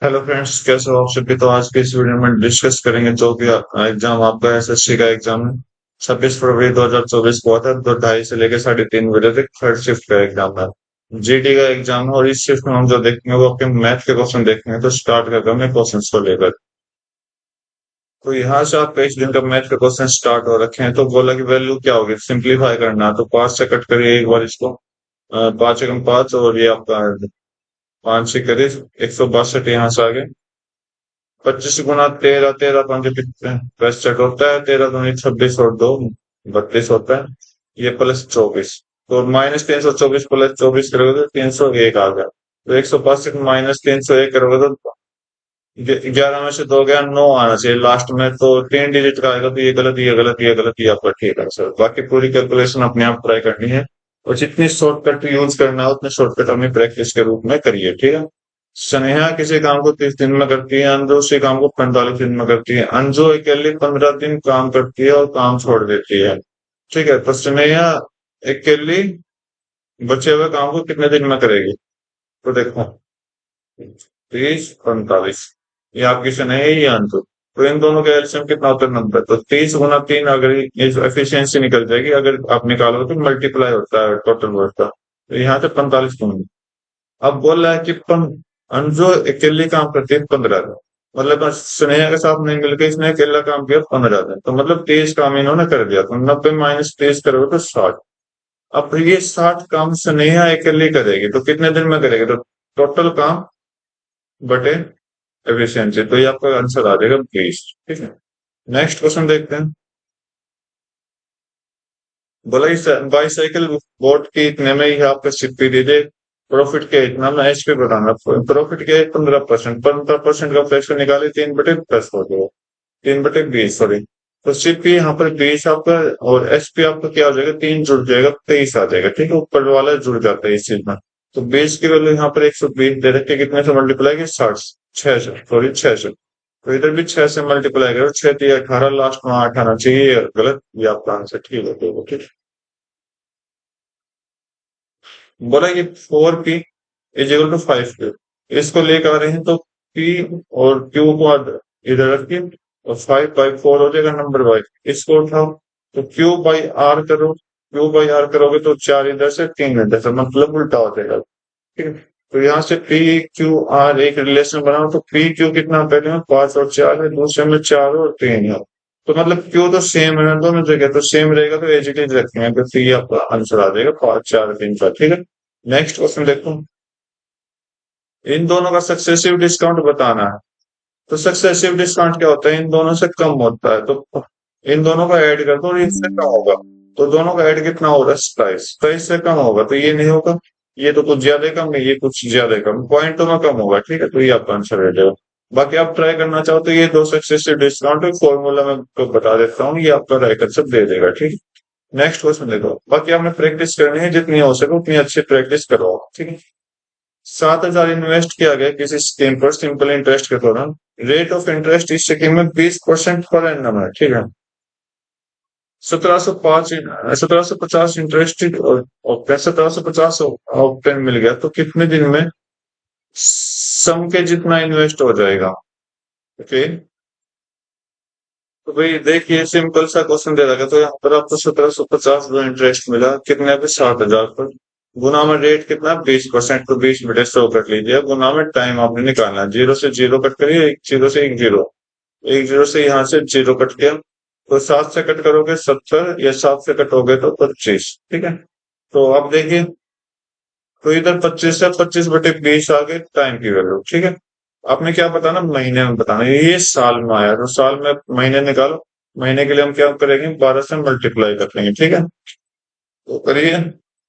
Hello friends, कैसे हो आप सभी। तो आज के इस वीडियो में डिस्कस करेंगे जो कि एग्जाम आपका एसएससी का एग्जाम है। 26 फरवरी 2024 को आता है। 2:30 से लेकर 3:30 बजे तक थर्ड शिफ्ट का एग्जाम है। जीडी का एग्जाम है और इस शिफ्ट में हम जो देखेंगे वो आपके मैथ के क्वेश्चन देखेंगे। तो स्टार्ट करते हैं क्वेश्चन को लेकर। तो यहाँ से आपका इस दिन का मैथ का क्वेश्चन स्टार्ट हो रखे हैं। तो बोला कि वैल्यू क्या होगी, सिंप्लीफाई करना है। तो 5 से कट करिए एक बार इसको। 5 एकम 5 और ये आपका 5 से करीब 162 यहाँ से आगे। 25 गुना 13, 13 5 कितने 65 होता है। 13 दूनी 26 और 2 32 होता है। ये +24। तो -324 +24 करोगे तो 301 आ गया। तो 162 -301 करोगे तो 11 में से 2 गया, 9 आना चाहिए लास्ट में। तो 3 डिजिट का आएगा। तो ये गलत, ये गलत, ये गलत, ये आपका ठीक है सर। बाकी पूरी कैलकुलेशन अपने आप ट्राई करनी है और जितनी शॉर्टकट यूज करना है उतने शॉर्टकट अपनी प्रैक्टिस के रूप में करिए, ठीक है। स्नेहा किसी काम को 30 दिन में करती है, अंजू उसी काम को 45 दिन में करती है। अंजू अकेली 15 दिन काम करती है और काम छोड़ देती है, ठीक है। तो स्नेहा अकेली बचे हुए काम को कितने दिन में करेगी। तो देखो 30 45, ये आपकी स्नेहा है, ये अंजू। तो इन दोनों का एलसीएम कितना होता है, 90। तो 30 गुना 3 अगर एफिशिएंसी निकल जाएगी, अगर आप निकालो तो मल्टीप्लाई होता है टोटल वर्क का। तो यहाँ से 45 दूंगी। अब बोल रहा है कि अंजू अकेली काम करती है 15 दिन। मतलब बस स्नेहा के साथ नहीं मिलकर इसने अकेला काम किया 15 दिन। तो मतलब 23 काम इन्होंने कर दिया। तो 90 - 23 करोगे तो 60। अब ये 60 काम स्नेहा अकेली करेगी तो कितने दिन में करेगी। तो टोटल काम बटे एफिशिएंसी। तो ये आपका आंसर आ जाएगा 20, ठीक है। नेक्स्ट क्वेश्चन देखते हैं। बोला इस बाईसाइकिल बोर्ड के इतने में ही आपका सिप्पी दीजिए। प्रॉफिट के इतना ना एचपी बताना। प्रॉफिट के 15%, 15% का फ्रैक्शन निकाले 3/10 हो गया। 3/20, सॉरी। तो सिप्पी यहाँ पर 20 आपका और एचपी आपका क्या हो जाएगा, 3 जुड़ जाएगा 23 आ जाएगा, ठीक है। ऊपर वाला जुड़ जाता है इस चीज में। तो 20 की वैल्यू यहाँ पर 120 दे रखे, कितने से मल्टीप्लाई की 60, 6 से, सॉरी 6 से। तो इधर भी 6 से मल्टीप्लाई करो, 6 × 18, लास्ट में 8 आना चाहिए। ये गलत, ये आपका आंसर ठीक है, ठीक। बोला कि 4p = 5q। इसको लेकर आ रहे हैं तो p और q को इधर रखिए और 5/4 हो जाएगा नंबर वाइज। इसको उठाओ तो q/r करो। q/r करोगे तो 4 इधर से 3 इधर से, मतलब उल्टा हो जाएगा, ठीक है। तो यहाँ से p q r एक रिलेशन बनाओ। तो p q कितना, पहले में 5 और 4 है, दूसरे में 4 और 3 है। तो मतलब q तो सेम है ना दोनों जगह। तो सेम रहेगा तो एज इट इज रखेंगे। तो c आपका आंसर आ जाएगा 5 4 3 का, ठीक है। नेक्स्ट क्वेश्चन देखो। इन दोनों का सक्सेसिव डिस्काउंट बताना है। तो सक्सेसिव डिस्काउंट क्या होता है, इन दोनों से कम होता है। तो इन दोनों का ऐड कर दो और इससे कम होगा। तो दोनों का ऐड कितना होगा, 27। 27 से कम होगा तो ये नहीं होगा। ये तो कुछ ज्यादा कम है, ये कुछ ज्यादा कम, पॉइंटों में कम होगा, ठीक है। तो ये आपका आंसर हो जाएगा। बाकी आप ट्राई करना चाहो तो ये दो सक्सेसिव डिस्काउंट फॉर्मूला में तो बता देता हूँ, ये आपका राइट आंसर दे देगा, ठीक है। नेक्स्ट क्वेश्चन देखो। बाकी आपने प्रैक्टिस करनी है, जितनी हो सके उतनी अच्छी प्रैक्टिस करो, ठीक है। 7,000 इन्वेस्ट किया गया किसी स्कीम पर सिंपल इंटरेस्ट के दौरान। रेट ऑफ इंटरेस्ट इस स्कीम में 20% पर एनम है, ठीक है। 1705 1750 इंटरेस्टेड और 1750 ऑप्टेन मिल गया। तो कितने दिन में सम के जितना इन्वेस्ट हो जाएगा, ओके। तो भाई देखिए, सिंपल सा क्वेश्चन दे रखा। तो यहाँ पर आपको 1750 जो इंटरेस्ट मिला कितने पे, 7,000 पर। गुना में रेट कितना, 20%। तो 20/100 कट लीजिए। गुना में टाइम आपने निकालना है। 0 से 0 कट करिए, 0 से 1 0, 1 0 से यहाँ से 0 कट किया। तो 7 से कट करोगे 70, या 7 से कटोगे तो 25, ठीक है। तो अब देखिए, तो इधर 25 से 25/20 आ गए टाइम की वैल्यू, ठीक है। आपने क्या बताना, महीने में बताना। ये साल में आया तो साल में महीने निकालो। महीने के लिए हम क्या करेंगे, 12 से मल्टीप्लाई कर लेंगे, ठीक है। तो करिए,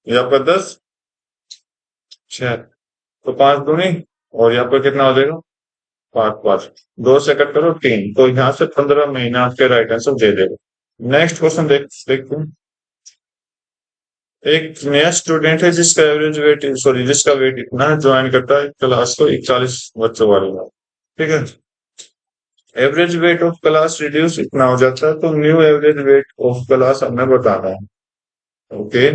ये आपका 10 6, तो 5 दूनी, और यहाँ पर कितना हो जाएगा, 5 5, 2 से कट करो 3। तो यहाँ से 15 महीना आपके राइट आंसर दे देगा। नेक्स्ट क्वेश्चन देखते हैं। एक नया स्टूडेंट है जिसका एवरेज वेट, सॉरी जिसका वेट इतना है, ज्वाइन करता है क्लास को 41 बच्चों वाले में, ठीक है। Average weight of class reduce इतना हो जाता है। तो new average weight of class हमें बताना है, ओके।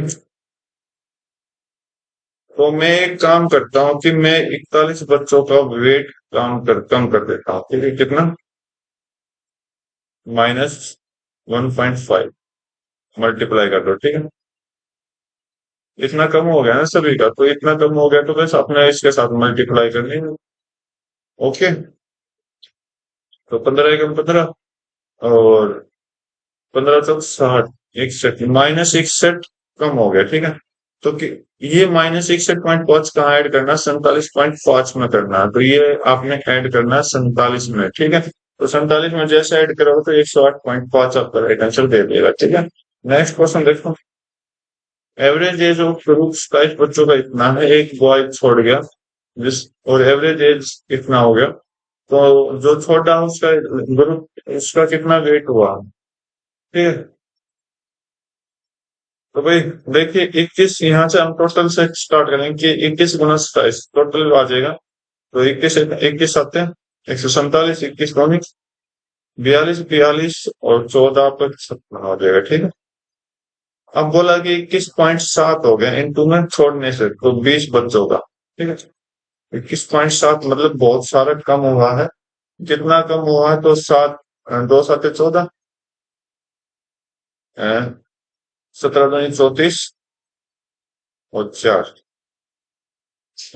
तो मैं एक काम करता हूँ कि मैं 41 बच्चों का वेट कम कर देता हूँ। ठीक है, कितना? -1.5 मल्टीप्लाई कर दो। ठीक है, इतना कम हो गया ना सभी का, तो इतना कम हो गया तो बस अपने इसके साथ मल्टीप्लाई करनी है। ओके, तो 15 एकम 15 और 15 चौक 60, 61 -61 कम हो गया। ठीक है, तो ये -61.5 कहाँ ऐड करना है? 47.5 में करना है, तो ये आपने ऐड करना है 47 में। ठीक है, तो 47 में जैसे ऐड करोगे तो 108.5 आपका राइट आंसर दे देगा। ठीक है, नेक्स्ट क्वेश्चन देखो। एवरेज एज ऑफ ग्रुप 27 बच्चों का इतना है, एक बॉय छोड़ गया जिस, और एवरेज एज कितना हो गया? तो जो छोटा उसका ग्रुप, उसका कितना वेट हुआ? ठीक है, तो भाई देखिए 21, यहाँ से हम टोटल से स्टार्ट करेंगे कि 21 × 27 टोटल आ जाएगा। तो 21 आते हैं, 147, 21 दूनी 42, 42 और 14 आपका 56 हो जाएगा। ठीक है, अब बोला कि 21.7 हो गया इन टू में छोड़ने से, तो 20 बच्चों का। ठीक है, 21.7 मतलब बहुत सारा कम हुआ है। जितना कम हुआ है तो 7, 2 7 14, 17 दूनी 34 और 4,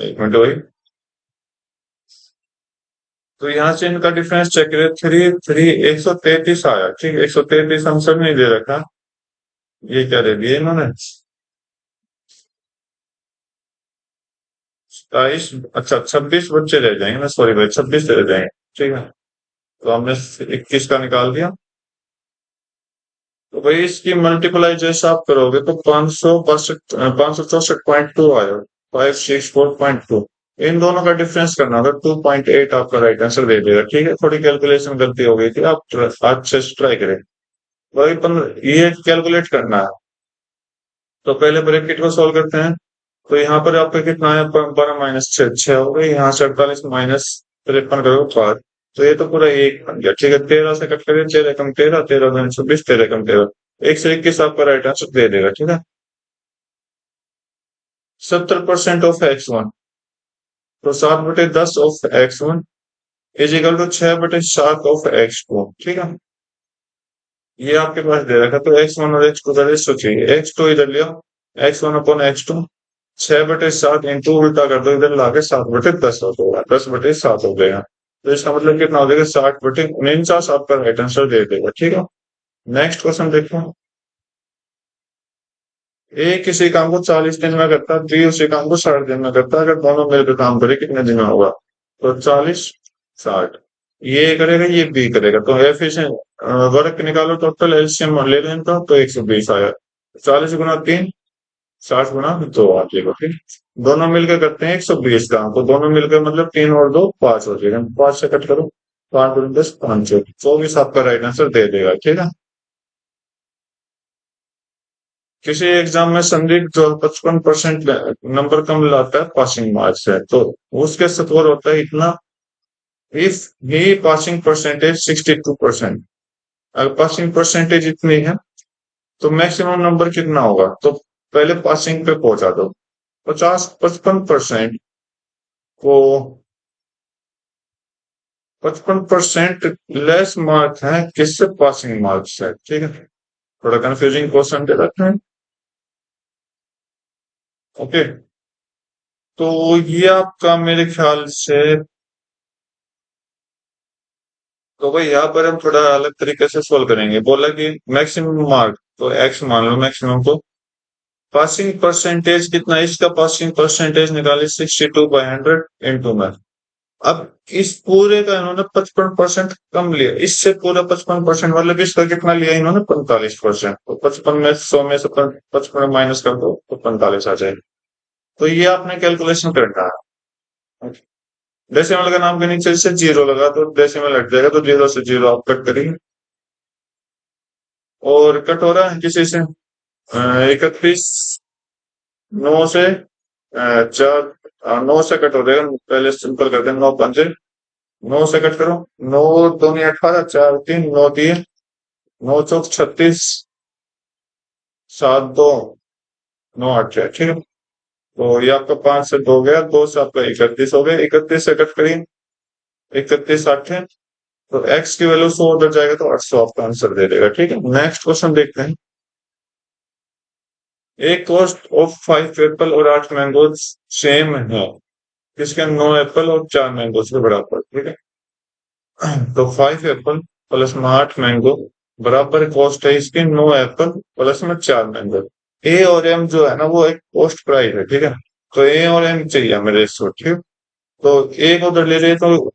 1 मिनट वही। तो यहाँ से इनका डिफरेंस चेक करें, 133 आया। ठीक है, 133 आंसर नहीं दे रखा, ये क्या दे दिया इन्होंने? 27, अच्छा 26 बच्चे रह जाएंगे ना, सॉरी भाई 26 रह जाएंगे। ठीक है, तो हमने 21 का निकाल दिया। तो भाई इसकी मल्टीप्लाई जैसे आप करोगे तो 564.2 आया, 564.2। इन दोनों का डिफरेंस करना होगा, 2.8 आपका राइट आंसर दे देगा। ठीक है, थोड़ी कैलकुलेशन गलती हो गई थी, आप अच्छे से ट्राई करें। भाई ये कैलकुलेट करना है, तो पहले ब्रैकेट को सॉल्व करते हैं। तो यहाँ पर आपका कितना है? 12 - 6 हो गई, यहाँ से 48 -53 करो 5, तो ये तो पूरा एक बन गया। ठीक है, 13 से कट करिए, 13 × 13, 13 × 26, 13 × 13, 121 आपका राइट आंसर दे देगा। ठीक है, 70% ऑफ x1, तो 7/10 of x1 is equal to 6/7 of x2। ठीक है, ये आपके पास दे रखा, तो x1 और x2 का रेशियो चाहिए। x2 इधर लिया, x1/x2, 6/7 इंटू उल्टा कर दो, इधर लाके 7/10 हो जाएगा, 10/7 हो जाएगा। तो इसका मतलब कितना हो जाएगा? 60/49 आपका राइट आंसर दे देगा। ठीक है, नेक्स्ट क्वेश्चन देखो। ए किसी काम को 40 दिन में करता है, बी उसी काम को 60 दिन में करता है, अगर दोनों मिलकर काम करे कितने दिन में होगा? तो 40, 60, ये करेगा ये बी करेगा, तो एफिशिएंट वर्क निकालो, टोटल एलसीएम ले लें तो 120 आया। 40 × 3, 60 × 2 आ जाएगा। ठीक, दोनों मिलकर करते हैं 120 काम, तो दोनों मिलकर मतलब 3 और 2 5 हो जाएगा, 5 से कट करो, 5 × 10 5, 24 आपका राइट आंसर दे देगा। ठीक है, किसी एग्जाम में संदीप जो 55% नंबर कम लाता है पासिंग मार्क्स है, तो उसके स्कोर होता है इतना, इफ ही पासिंग परसेंटेज 62%। अगर पासिंग परसेंटेज इतनी है तो मैक्सिमम नंबर कितना होगा? तो पहले पासिंग पे पहुंचा दो। 55% को 55% लेस मार्क है, किससे? पासिंग मार्क्स है। ठीक है, थोड़ा कंफ्यूजिंग क्वेश्चन दे रखते हैं। ओके, तो ये आपका मेरे ख्याल से, तो भाई यहाँ पर हम थोड़ा अलग तरीके से सोल्व करेंगे। बोला कि मैक्सिमम मार्क, तो एक्स मान लो मैक्सिमम को, पासिंग परसेंटेज कितना है इसका? पासिंग परसेंटेज निकाले 62/100 इंटू में। अब इस पूरे का इन्होंने 55% कम लिया, इससे पूरा 55%, मतलब इसका कितना लिया इन्होंने? 45%। तो 55 में 100 में से 55 माइनस कर दो तो 45 आ जाएगा। तो ये आपने कैलकुलेशन करना है। डेसिमल का नाम के नीचे से 0 लगा तो डेसिमल हट जाएगा, तो 0 से 0 आप कट करिए। और कट हो रहा है किसी से 31, 9 से 4, 9 से कट हो जाएगा, पहले सिंपल करते हैं, 9 5, 9 से कट करो, 9 दूनी 18, 4 3, 9 3, 9 चौक 36, 7 2, 9 8 6। ठीक है, तो ये आपका 5 से 2 गया, 2 से आपका 31 हो गया, 31 से कट करिए, 31 8 है, तो एक्स की वैल्यू 100 उधर जाएगा तो 800 आपका आंसर दे देगा। ठीक है, नेक्स्ट क्वेश्चन देखते हैं। एक कॉस्ट ऑफ 5 एप्पल और 8 मैंगो सेम है, किसके 9 एप्पल और 4 मैंगो के बराबर। ठीक है, तो 5 एप्पल प्लस में 8 मैंगो बराबर कॉस्ट है इसकी 9 एप्पल प्लस में 4 मैंगो। ए और एम जो है ना वो एक कॉस्ट प्राइस है। ठीक है, तो ए और एम चाहिए मेरे इसको। ठीक, तो ए को उधर ले रहे तो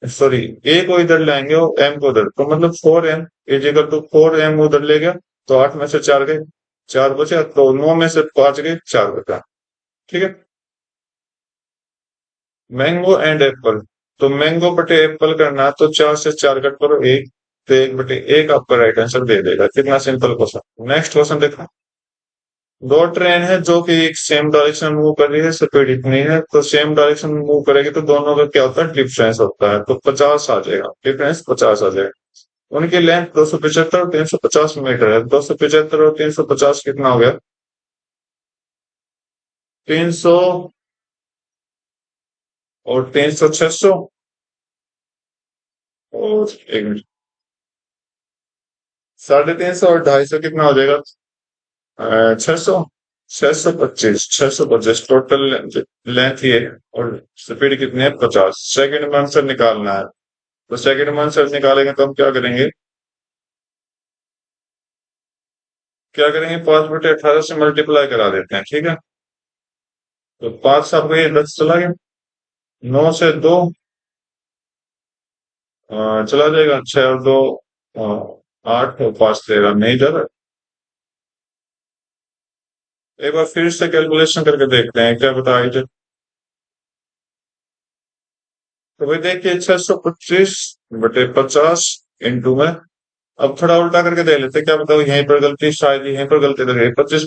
सॉरी, ए को इधर लाएंगे और एम को उधर, तो मतलब 4 एम इजिकल टू 4 एम उधर ले गया, तो 8 में से 4 गए, 4 बचे, तो 9 में से 5 गए, 4 बचा। ठीक है, मैंगो एंड एप्पल, तो मैंगो बटे एप्पल करना है, तो 4 से 4 कट करो, 1, तो 1/1 आपका राइट आंसर दे देगा। कितना सिंपल क्वेश्चन। नेक्स्ट क्वेश्चन देखो। दो ट्रेन है जो कि एक सेम डायरेक्शन मूव कर रही है, स्पीड इतनी है, तो सेम डायरेक्शन मूव करेगी तो दोनों का क्या होता है, डिफरेंस होता है, तो 50 आ जाएगा, डिफरेंस 50 आ जाएगा। उनकी लेंथ 275 और 350 मीटर है, 275 और 350 कितना हो गया, 300 और 300 600, और 1 मिनट, 350 और 250 कितना हो जाएगा, 600, 625 टोटल लेंथ ये, और स्पीड कितनी है, 50। सेकंड में आंसर निकालना है, तो सेकंड में आंसर निकालेंगे तो हम क्या करेंगे, 5/18 से मल्टीप्लाई करा देते हैं। ठीक है, तो 5 से आपको ये 10 चला गया, 9 से 2 चला जाएगा, 6 और 2 8 और 5 13, नहीं जा रहा। एक बार फिर से कैलकुलेशन करके देखते हैं क्या बताया। तो भाई देखिए, 625/50 इंटू में, अब थोड़ा उल्टा करके देख लेते हैं, क्या बताओ यहीं पर गलती, शायद यहीं पर गलती लग रही है। 25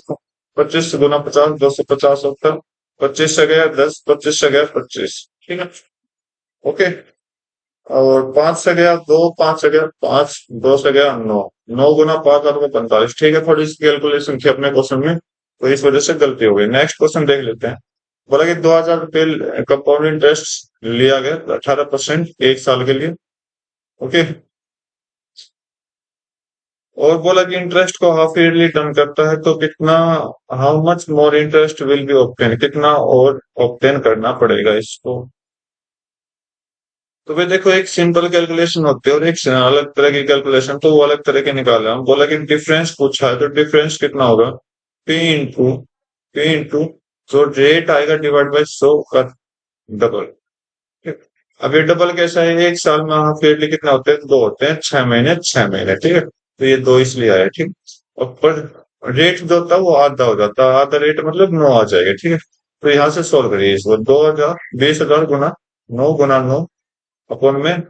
25 गुना 50 250 होता है, 25 से गया 10, 25 से गया 25। ठीक है, ओके, और 5 से गया 2, 5 से गया 5, 2 से गया 9, 9 गुना 5 और 45। ठीक है, थोड़ी सी कैलकुलेशन थी अपने क्वेश्चन में, तो इस वजह से गलती हो गई। नेक्स्ट क्वेश्चन देख लेते हैं। बोला कि 2,000 रुपये कंपाउंड इंटरेस्ट लिया गया 18% 1 साल के लिए। ओके, और बोला कि इंटरेस्ट को हाफ ईयरली टर्म करता है, तो कितना, how much more interest will be obtain, कितना और ऑब्टेन करना पड़ेगा इसको। तो भाई देखो, एक सिंपल कैलकुलेशन होती है और एक अलग तरह की कैलकुलेशन, तो वो अलग तरह के निकाला हम। बोला कि डिफरेंस पूछा है, तो डिफरेंस कितना होगा, पी इंटू जो रेट आएगा डिवाइड बाई 100 का डबल। अब ये डबल कैसा है, 1 साल में हाफ ईयरली कितना होते हैं, 2 होते हैं, 6 महीने 6 महीने। ठीक है, तो ये 2 इसलिए आया। ठीक, और पर रेट जो होता है वो आधा हो जाता है, आधा रेट मतलब 9 आ जाएगा। ठीक है, तो यहाँ से सोल्व करिए इसको, 2,000 20,000 गुना 9 गुना 9 अपन में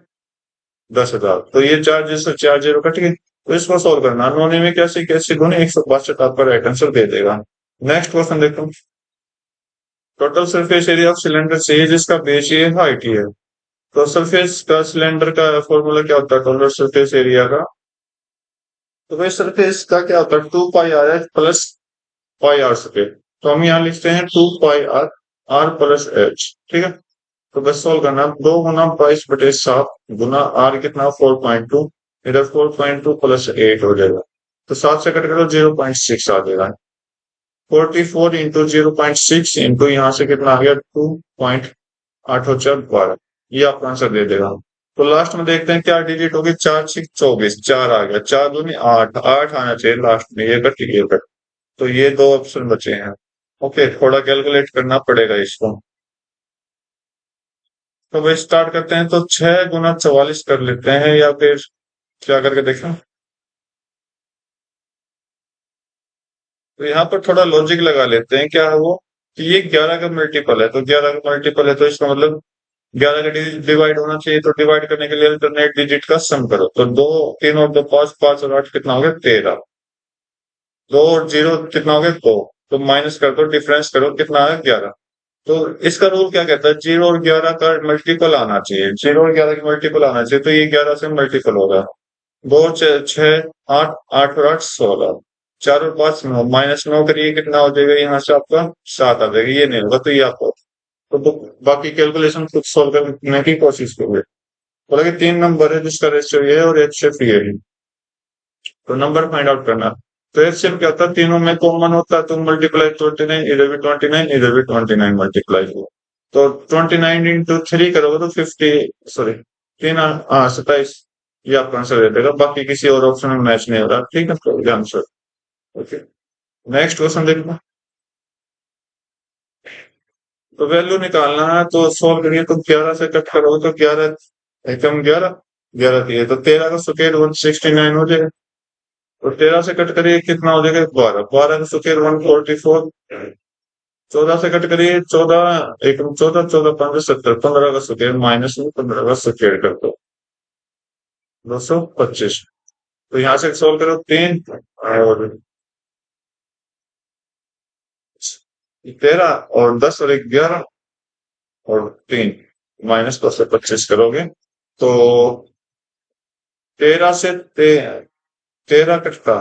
10,000, तो ये चार्जेस 4 जीरो कट गए। तो इसको सोल्व करना, नोने में कैसे कैसे गुने, 162 आपका राइट आंसर दे देगा। नेक्स्ट क्वेश्चन देखो। Total surface area of cylinder से जिसका बेस ये हाइट ही है, तो सरफेस का सिलेंडर का फॉर्मूला क्या होता है, टोटल सरफेस एरिया का, तो भाई सरफेस का क्या होता है, 2 pi r h plus pi r square, तो हम यहाँ लिखते हैं 2 pi r r plus h. ठीक है, तो बस सोल्व करना, 2 गुना 22/7 गुना आर कितना 4.2, इधर 4.2 प्लस 8 हो जाएगा, तो 7 से कट करो 0.6 आ जाएगा। 44 इंटू 0.6 इंटू यहाँ से कितना आ गया 2.8 ये आपका आंसर दे देगा। तो लास्ट में देखते हैं क्या डिजिट होगी, 4 6 24, 4 आ गया, 4 दूनी 8, 8 आना चाहिए लास्ट में, ये कट ये कट, तो ये 2 ऑप्शन बचे हैं। ओके, थोड़ा कैलकुलेट करना पड़ेगा इसको। तो भाई स्टार्ट करते हैं, तो 6 गुना 44 कर लेते हैं, या फिर क्या करके देखें। तो यहाँ पर थोड़ा लॉजिक लगा लेते हैं, क्या है वो, कि ये 11 का मल्टीपल है, तो 11 का मल्टीपल है, तो इसका मतलब 11 का डिवाइड होना चाहिए, तो डिवाइड करने के लिए अल्टरनेट डिजिट का सम करो, तो 2 3 और 2 5, 5 और 8 कितना हो गया 13, 2 और 0 कितना हो गया 2, तो माइनस कर दो, डिफरेंस करो, कितना है 11। तो इसका रूल क्या कहता है, 0 और 11 का मल्टीपल आना चाहिए, 0 और 11 का मल्टीपल आना चाहिए, तो ये 11 से मल्टीपल होगा, 2 6 8, 8 और 8 16, 4 और 5 9, -9 करिए कितना हो जाएगा, यहाँ से आपका 7 आ जाएगा। ये नहीं होगा तो ये आपको तो बाकी कैलकुलेशन खुद सोल्व करने की कोशिश करोगे। बोला कि 3 नंबर है जिसका रेशियो ये है और एचसीएफ ये है, तो नंबर फाइंड आउट करना। तो एचसीएफ क्या होता है, तीनों में कॉमन होता है तो मल्टीप्लाई 29, इधर भी 29, इधर भी 29 मल्टीप्लाई हो, तो 29 इंटू 3 करोगे तो 50, सॉरी 27, ये आपका आंसर दे देगा। बाकी किसी और ऑप्शन में मैच नहीं हो रहा, ठीक है, तो ये आंसर। ओके, नेक्स्ट क्वेश्चन देखना। तो वैल्यू निकालना है तो सोल्व करिए, तो 11 से कट करोगे तो 11 एकम 11, 11 दिए तो 13 का स्क्वायर 169 हो जाएगा। तो 13 से कट करिए कितना हो जाएगा, 12, 12 का स्क्वायर 144, 14 से कट करिए 14 एकम 14, 14 15 70, 15 का स्क्वायर माइनस में 15 का स्क्वायर कर दो 225। तो यहाँ से सोल्व करो 3 और 13 और 10 और 11 और 3 माइनस 225 करोगे तो 13 से 13 कटता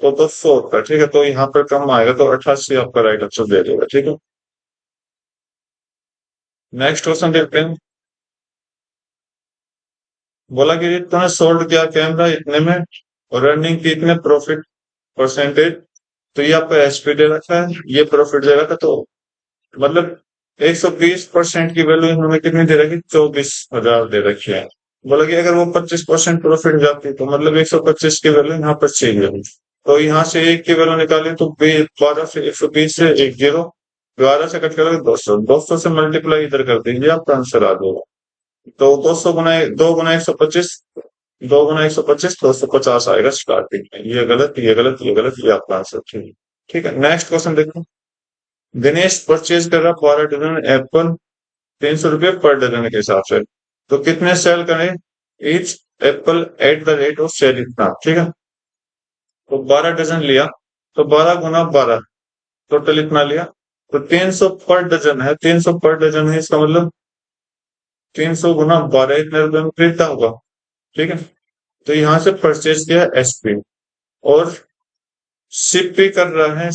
तो 100 का, ठीक है, तो यहाँ पर कम आएगा तो 88 आपका राइट आंसर दे देगा, ठीक है। नेक्स्ट क्वेश्चन देखते हैं। बोला कि तुमने सोल्ड किया कैमरा इतने में और अर्निंग की इतने प्रॉफिट परसेंटेज, तो ये आपका एसपी दे रखा है, ये प्रॉफिट दे रखा, तो मतलब 120% की वैल्यू इन्होंने कितनी दे रखी, 24,000 दे रखी है। बोला कि अगर वो 25% प्रॉफिट जाती तो मतलब 125 की वैल्यू यहाँ पर चाहिए, तो यहाँ से 1 की वैल्यू निकाली तो 12 से 120 से 1 जीरो, 12 से कट करोगे 200, 200 से मल्टीप्लाई इधर कर दीजिए, आपका आंसर आ जाएगा। तो 200 गुना 2 गुना 125, 2 गुना 125 250 आएगा स्टार्टिंग में। ये गलत, ये गलत, ये गलत, ये आपका आंसर ठीक, ठीक है। नेक्स्ट क्वेश्चन देखो। दिनेश परचेज कर रहा 12 डजन एप्पल 300 रुपये पर डजन के हिसाब से, तो कितने सेल करें each apple at the rate of sale इतना, ठीक है। तो 12 डजन लिया तो 12 गुना 12 टोटल इतना लिया, तो 300 पर डजन है, 300 पर डजन है, इसका मतलब 300 गुना 12 इतने रुपए में खरीदता होगा, ठीक है। तो यहां से परचेज किया एसपी और शिप भी कर रहा है,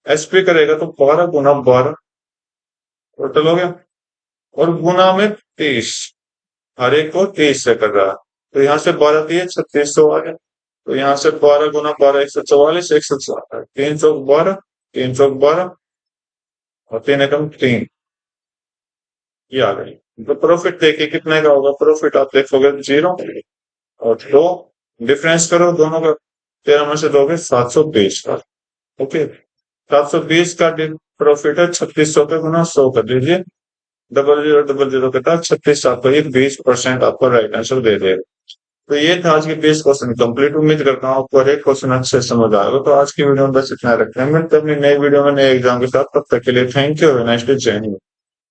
एसपी करेगा तो 12 गुना 12 टोटल हो गया, और गुना में 30, हर एक को 30 से कर रहा है, तो यहाँ से 12 दिए 3600 आ गया। तो यहाँ से 12 गुना 12 144, 140, 312, 312 और 3 एकम 3, ये आ गई। तो प्रॉफिट देखिए कितने का होगा, प्रॉफिट आप देखोगे 0 और 2, डिफरेंस करो दोनों का, 13 में से दोगे 720 का, ओके। 720 का प्रॉफिट है, 3600 पे गुना 100 कर दीजिए, 0000 के साथ 36 आपको 20% आपको राइट आंसर दे देगा। तो ये था आज की 20 क्वेश्चन कंप्लीट। उम्मीद करता हूँ आपको हर एक क्वेश्चन अच्छे से समझ आएगा। तो आज की वीडियो में बस इतना रखते हैं, मिलते हैं अपनी नई वीडियो में नए एग्जाम के साथ, तब तक के लिए थैंक यू, नाइस टू जय हिंद।